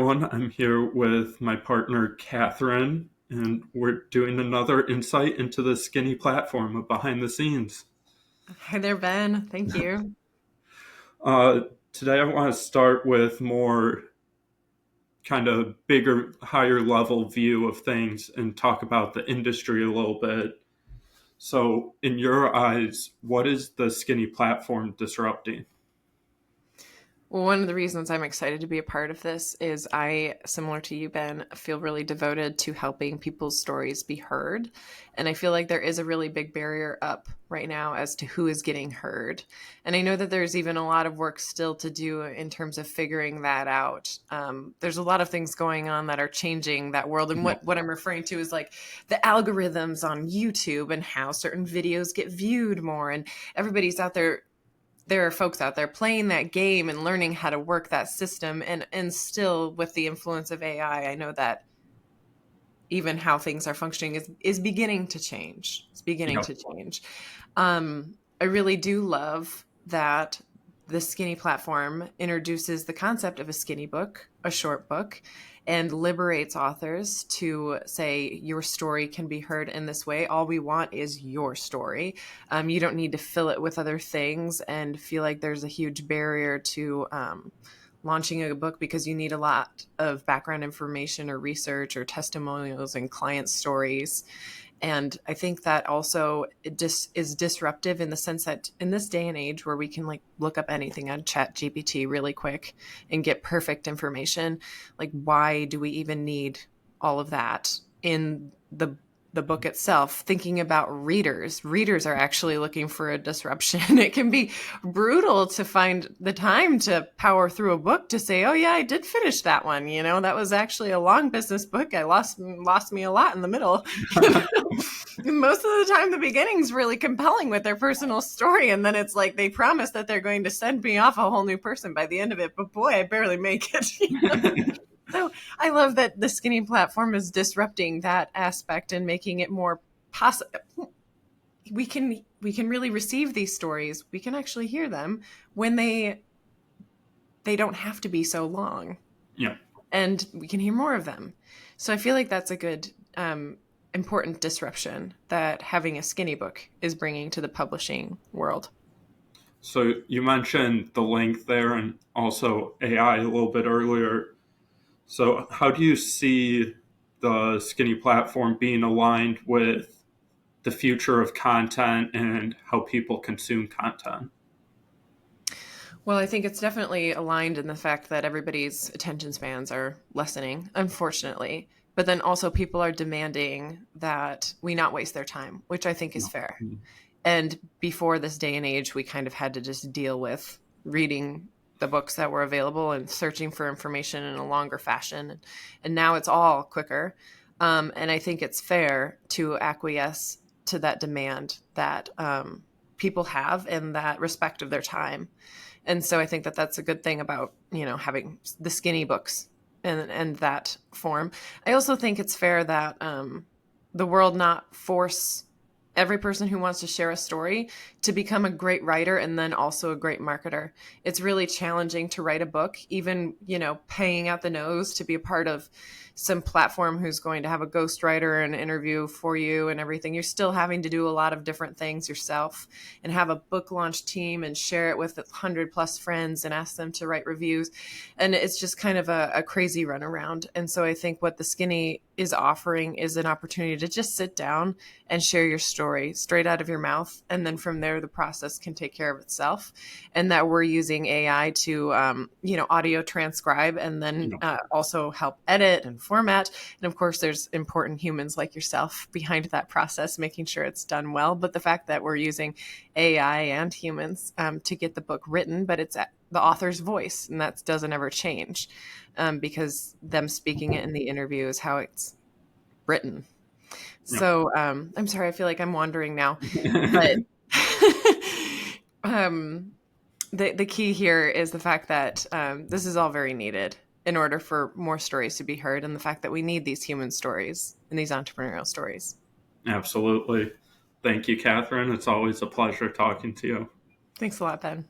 everyone. I'm here with my partner, Catherine, and we're doing another insight into the Skinny platform of behind the scenes. Hi there, Ben. Thank you. Uh, Today, I want to start with more kind of bigger, higher level view of things and talk about the industry a little bit. So, in your eyes, what is the Skinny platform disrupting? Well, one of the reasons I'm excited to be a part of this is I, similar to you, Ben, feel really devoted to helping people's stories be heard. And I feel like there is a really big barrier up right now as to who is getting heard. And I know that there's even a lot of work still to do in terms of figuring that out. There's a lot of things going on that are changing that world. And what I'm referring to is like the algorithms on YouTube and how certain videos get viewed more. And everybody's out there. There are folks out there playing that game and learning how to work that system. And still with the influence of AI, I know that even how things are functioning is beginning to change. It's beginning to change. I really do love that the Skinny platform introduces the concept of a skinny book, a short book, and liberates authors to say your story can be heard in this way. All we want is your story. You don't need to fill it with other things and feel like there's a huge barrier to launching a book because you need a lot of background information or research or testimonials and client stories. And I think that also it just is disruptive in the sense that in this day and age where we can like look up anything on Chat GPT really quick and get perfect information, like why do we even need all of that in the book itself? Thinking about readers are actually looking for a disruption. It can be brutal to find the time to power through a book to say, oh yeah, I did finish that one. You know, that was actually a long business book. I lost me a lot in the middle. Most of the time the beginning's really compelling with their personal story, and then it's like they promise that they're going to send me off a whole new person by the end of it, but boy, I barely make it. So I love that the Skinny platform is disrupting that aspect and making it more possible. We can really receive these stories. We can actually hear them when they don't have to be so long. Yeah. And we can hear more of them. So I feel like that's a good, important disruption that having a skinny book is bringing to the publishing world. So you mentioned the length there and also AI a little bit earlier. So how do you see the Skinny platform being aligned with the future of content and how people consume content? Well, I think it's definitely aligned in the fact that everybody's attention spans are lessening, unfortunately. But then also people are demanding that we not waste their time, which I think is fair. And before this day and age, we kind of had to just deal with reading the books that were available and searching for information in a longer fashion. And now it's all quicker. And I think it's fair to acquiesce to that demand that people have and that respect of their time. And so I think that that's a good thing about, you know, having the skinny books and that form. I also think it's fair that the world not force every person who wants to share a story to become a great writer and then also a great marketer. It's really challenging to write a book, even, you know, paying out the nose to be a part of some platform who's going to have a ghostwriter and interview for you and everything. You're still having to do a lot of different things yourself and have a book launch team and share it with 100 plus friends and ask them to write reviews. And it's just kind of a crazy runaround. And so I think what the Skinny is offering is an opportunity to just sit down and share your story straight out of your mouth. And then from there, the process can take care of itself. And that we're using AI to, audio transcribe and then also help edit and format. And of course, there's important humans like yourself behind that process, making sure it's done well. But the fact that we're using AI and humans to get the book written, but it's the author's voice, and that doesn't ever change because them speaking it in the interview is how it's written. So I'm sorry, I feel like I'm wandering now, but the key here is the fact that this is all very needed in order for more stories to be heard, and the fact that we need these human stories and these entrepreneurial stories. Absolutely. Thank you, Catherine. It's always a pleasure talking to you. Thanks a lot, Ben.